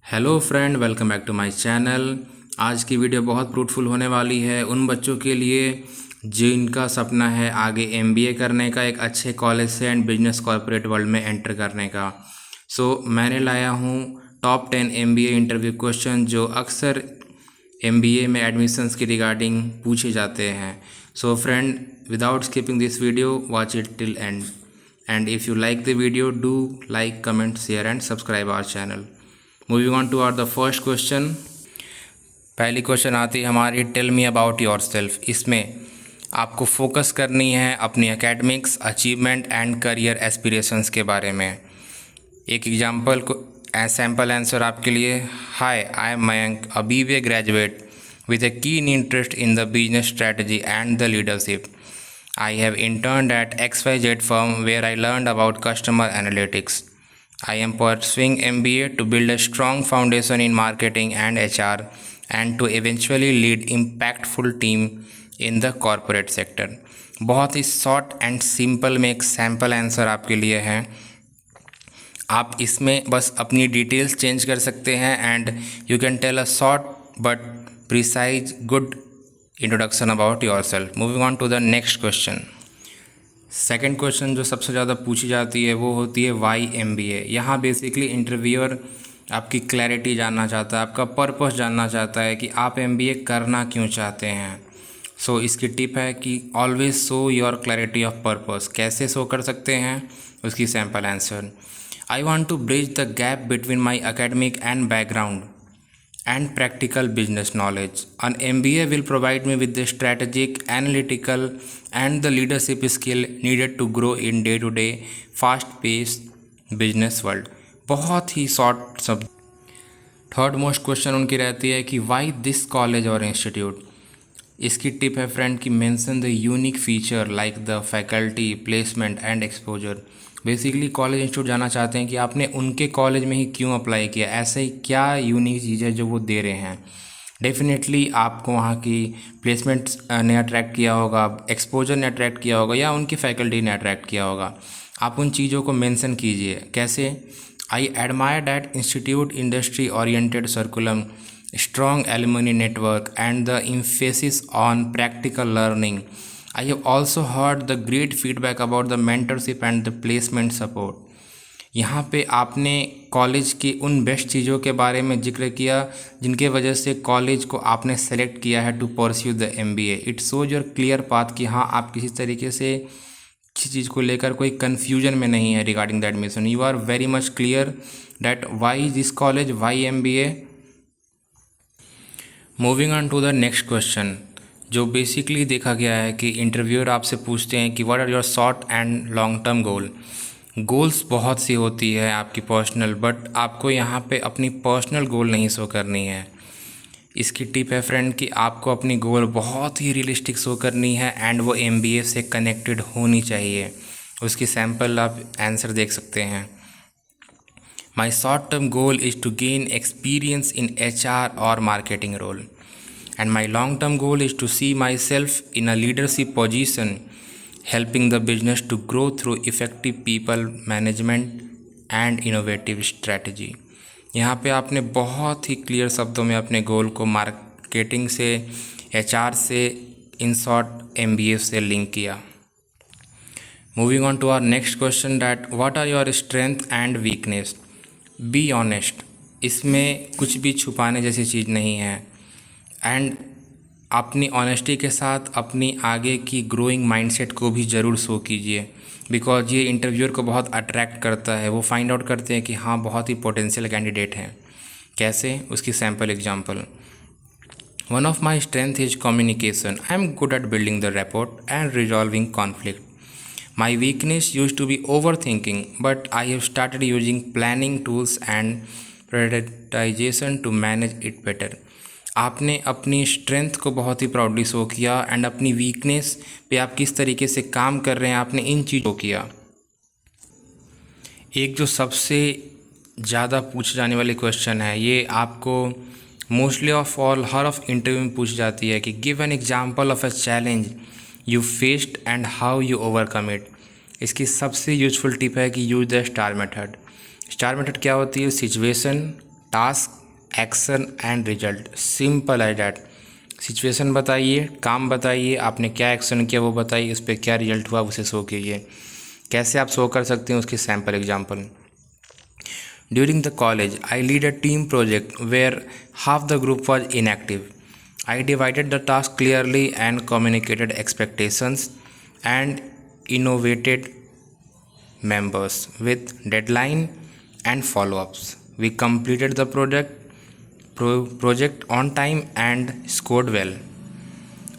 Hello friend, welcome back to my channel. आज की video बहुत फ्रूटफुल होने वाली है उन बच्चों के लिए जिनका सपना है आगे एमबीए करने का, एक अच्छे कॉलेज से एंड बिजनेस कॉर्पोरेट वर्ल्ड में एंटर करने का। मैंने लाया हूँ टॉप 10 एमबीए इंटरव्यू क्वेश्चन जो अक्सर एमबीए में एडमिशन्स के रिगार्डिंग पूछे जाते हैं। Friend, without skipping this video, watch it till and and if you like the video, do like, comment, share and subscribe our channel. Moving on to our the first question. पहली question आती है हमारी, tell me about yourself. इसमें आपको focus करनी है अपनी academics, achievement and career aspirations के बारे में। एक एग्जाम्पल को सैम्पल आंसर आपके लिए। Hi, I am Mayank, a BBA graduate with a keen interest in the business strategy and the leadership. I have interned at XYZ firm where I learned about customer analytics. I am pursuing MBA to build a strong foundation in marketing and HR and to eventually lead impactful team in the corporate sector. बहुत ही short and simple में एक sample answer आपके लिए है। आप इसमें बस अपनी डिटेल्स चेंज कर सकते हैं and you can tell a short but precise good introduction about yourself. Moving on to the next question. Second question जो सबसे ज़्यादा पूछी जाती है वो होती है वाई MBA। यहाँ बेसिकली इंटरव्यूअर आपकी क्लैरिटी जानना चाहता है, आपका पर्पस जानना चाहता है कि आप MBA करना क्यों चाहते हैं। इसकी टिप है कि always show your clarity of purpose. कैसे शो कर सकते हैं, उसकी sample answer. I want to bridge the gap between my academic and background and practical business knowledge. An MBA will provide me with the strategic, analytical and the leadership skill needed to grow in day-to-day fast-paced business world. बहुत ही short शब्द। Third most question उनकी रहती है कि Y this college और institute. इसकी tip है friend कि mention the unique feature like the faculty, placement and exposure. Basically college institute जाना चाहते हैं कि आपने उनके कॉलेज में ही क्यों अप्लाई किया, ऐसे ही क्या यूनिक चीज़ है जो वो दे रहे हैं। डेफिनेटली आपको वहाँ की प्लेसमेंट ने अट्रैक्ट किया होगा, एक्सपोजर ने अट्रैक्ट किया होगा या उनकी फैकल्टी ने अट्रैक्ट किया होगा। आप उन चीज़ों को मेंशन कीजिए। कैसे? I admire that institute industry oriented सर्कुलम, strong alumni network and the emphasis on practical learning. I have also heard the great feedback about the mentorship and the placement support. यहाँ पे आपने कॉलेज की उन best चीज़ों के बारे में जिक्र किया जिनके वजह से कॉलेज को आपने सेलेक्ट किया है to pursue the MBA. It shows your clear path कि हाँ, आप किसी तरीके से किसी चीज़ को लेकर कोई कन्फ्यूजन में नहीं है regarding the admission. You are very much clear that why this college, why MBA. Moving on to the next question, जो बेसिकली देखा गया है कि इंटरव्यूअर आपसे पूछते हैं कि what are your short and long term goal. Goals बहुत सी होती है आपकी पर्सनल, बट आपको यहाँ पे अपनी पर्सनल गोल नहीं शो करनी है। इसकी टिप है फ्रेंड कि आपको अपनी गोल बहुत ही रियलिस्टिक शो करनी है एंड वो MBA से कनेक्टेड होनी चाहिए। उसकी सैम्पल आप आंसर देख सकते हैं। My short-term goal is to gain experience in HR or marketing role, and my long-term goal is to see myself in a leadership position, helping the business to grow through effective people management and innovative strategy. यहाँ पे आपने बहुत ही clear शब्दों में अपने गोल को marketing से, HR से, इन शॉर्ट MBA से लिंक किया। Moving on to our next question that what are your strength and weakness. Be honest. इसमें कुछ भी छुपाने जैसी चीज़ नहीं है एंड अपनी ऑनेस्टी के साथ अपनी आगे की ग्रोइंग माइंडसेट को भी ज़रूर शो कीजिए, बिकॉज ये इंटरव्यूअर को बहुत अट्रैक्ट करता है। वो फाइंड आउट करते हैं कि हाँ, बहुत ही पोटेंशियल कैंडिडेट हैं। कैसे? उसकी sample example. One of my strength is communication. I am good at building the rapport and resolving conflict. My weakness used to be overthinking, but I have started using planning tools and prioritization to manage it better. आपने अपनी strength को बहुत ही proudly show किया and अपनी weakness पे आप किस तरीके से काम कर रहे हैं, आपने इन चीज़ों को किया। एक जो सबसे ज़्यादा पूछे जाने वाली क्वेश्चन है, ये आपको mostly of all her of interview में पूछी जाती है कि give an example of a challenge you faced and how you overcome it. इसकी सबसे यूजफुल टिप है कि use the star method. Star method क्या होती है? Situation, task, action and result, simple है डैट। सिचुएशन बताइए, काम बताइए, आपने क्या एक्शन किया वो बताइए, उस पर क्या रिजल्ट हुआ उसे शो कीजिए। कैसे आप शो कर सकते हैं उसकी sample example. During the college I lead a team project where half the group was inactive. I divided the task clearly and communicated expectations and innovated members with deadline and follow-ups. We completed the project on time and scored well.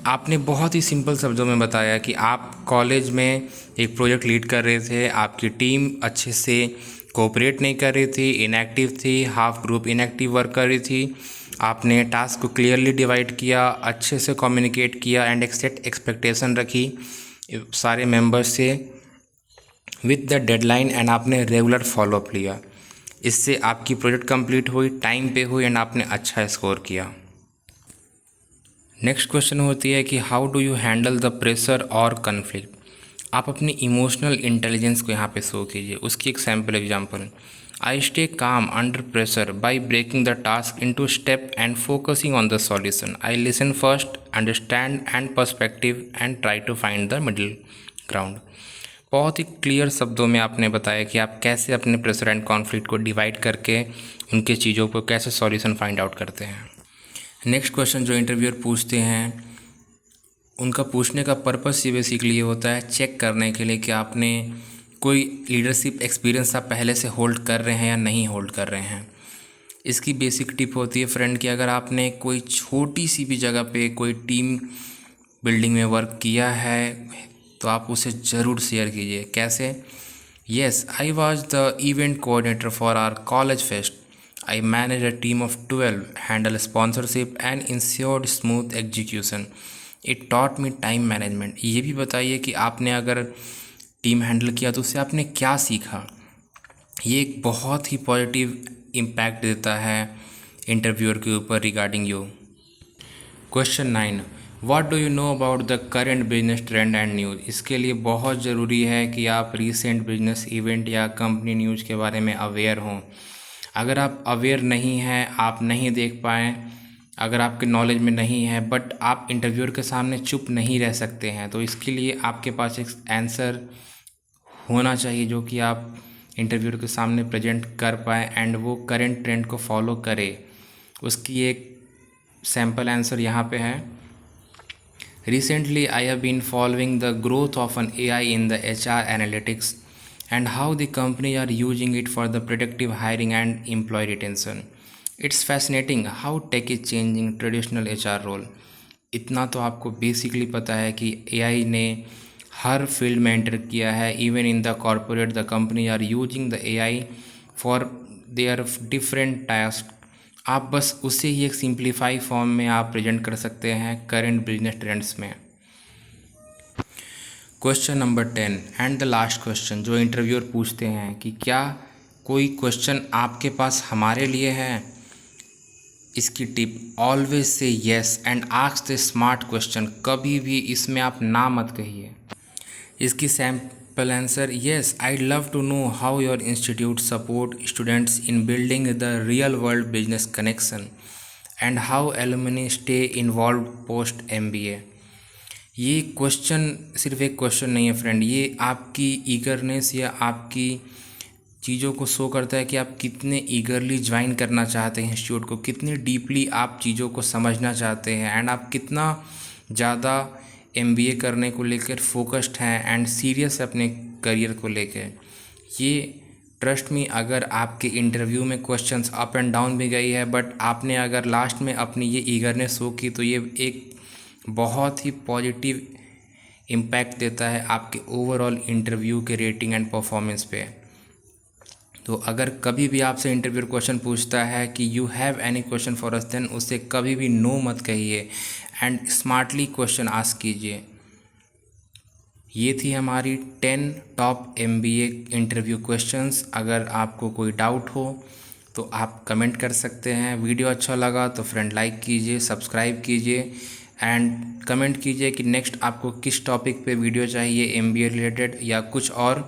आपने बहुत ही simple शब्दों में बताया कि आप college में एक project lead कर रहे थे, आपकी टीम अच्छे से कोऑपरेट नहीं कर रही थी, इनएक्टिव थी, हाफ ग्रुप इनएक्टिव वर्क कर रही थी। आपने टास्क को क्लियरली डिवाइड किया, अच्छे से कम्युनिकेट किया एंड एक्सपेक्टेशन रखी सारे मेंबर्स से विद द डेडलाइन एंड आपने रेगुलर फॉलोअप लिया। इससे आपकी प्रोजेक्ट कंप्लीट हुई, टाइम पे हुई एंड आपने अच्छा स्कोर किया। नेक्स्ट क्वेश्चन होती है कि how do you handle the pressure और कन्फ्लिक्ट। आप अपनी इमोशनल इंटेलिजेंस को यहाँ पे शो कीजिए, उसकी एक sample example. I stay calm under pressure by breaking the task into step and focusing on the solution. I listen first, understand and perspective and try to find the middle ground. बहुत ही clear शब्दों में आपने बताया कि आप कैसे अपने प्रेशर एंड कॉन्फ्लिक्ट को डिवाइड करके उनके चीज़ों को कैसे सॉल्यूशन फाइंड आउट करते हैं। नेक्स्ट क्वेश्चन जो इंटरव्यूअर पूछते हैं, उनका पूछने का पर्पस ये बेसिकली ये होता है चेक करने के लिए कि आपने कोई लीडरशिप एक्सपीरियंस आप पहले से होल्ड कर रहे हैं या नहीं होल्ड कर रहे हैं। इसकी बेसिक टिप होती है फ्रेंड कि अगर आपने कोई छोटी सी भी जगह पे कोई टीम बिल्डिंग में वर्क किया है तो आप उसे ज़रूर शेयर कीजिए। कैसे? Yes, I was the event coordinator for our college fest. I managed a team of 12, handled sponsorship and ensured smooth execution. It taught me time management. ये भी बताइए कि आपने अगर टीम हैंडल किया तो उससे आपने क्या सीखा। ये एक बहुत ही पॉजिटिव इम्पैक्ट देता है इंटरव्यूअर के ऊपर regarding you. Question 9, what do you know about the current business trend and news. इसके लिए बहुत ज़रूरी है कि आप रिसेंट बिजनेस इवेंट या कंपनी न्यूज़ के बारे में अवेयर हों। अगर आप अवेयर नहीं हैं, आप नहीं देख पाएँ, अगर आपके नॉलेज में नहीं है, बट आप इंटरव्यूअर के सामने चुप नहीं रह सकते हैं, तो इसके लिए आपके पास एक आंसर होना चाहिए जो कि आप इंटरव्यूअर के सामने प्रेजेंट कर पाएँ एंड वो करंट ट्रेंड को फॉलो करे। उसकी एक सैम्पल आंसर यहाँ पे है। Recently I have been following the growth of an AI in the HR analytics and how the company are using it for the predictive hiring and employee retention. It's fascinating how tech is changing traditional HR role. इतना तो आपको basically पता है कि AI ने हर field में enter किया है। Even in the corporate the company are using the AI for their different task. आप बस उसे ही एक सिंप्लीफाई फॉर्म में आप प्रेजेंट कर सकते हैं करेंट बिजनेस ट्रेंड्स में। Question number 10 and the last question जो इंटरव्यूअर पूछते हैं कि क्या कोई क्वेश्चन आपके पास हमारे लिए है। इसकी tip, always say yes and ask the smart question. कभी भी इसमें आप ना मत कहिए। इसकी sample answer, yes I love to know how your institute support students in building the real world business connection and how alumni stay involve post MBA। ये question सिर्फ एक क्वेश्चन नहीं है फ्रेंड, ये आपकी ईगरनेस या आपकी चीज़ों को शो करता है कि आप कितने ईगरली ज्वाइन करना चाहते हैं इंस्टीट्यूट को, कितने डीपली आप चीज़ों को समझना चाहते हैं एंड आप कितना ज़्यादा MBA करने को लेकर फोकस्ड हैं एंड सीरियस अपने करियर को लेकर। ये ट्रस्ट मी, अगर आपके इंटरव्यू में क्वेश्चंस अप एंड डाउन भी गई है बट आपने अगर लास्ट में अपनी ये ईगरनेस शो की तो ये एक बहुत ही पॉजिटिव इम्पैक्ट देता है आपके ओवरऑल इंटरव्यू के रेटिंग एंड परफॉर्मेंस पे। तो अगर कभी भी आपसे इंटरव्यू क्वेश्चन पूछता है कि you have any question for us, then उससे कभी भी नो मत कहिए एंड स्मार्टली क्वेश्चन आस्क कीजिए। ये थी हमारी 10 टॉप MBA इंटरव्यू क्वेश्चंस। अगर आपको कोई डाउट हो तो आप कमेंट कर सकते हैं। वीडियो अच्छा लगा तो फ्रेंड लाइक कीजिए, सब्सक्राइब कीजिए एंड कमेंट कीजिए कि नेक्स्ट आपको किस टॉपिक पे वीडियो चाहिए, MBA रिलेटेड या कुछ और।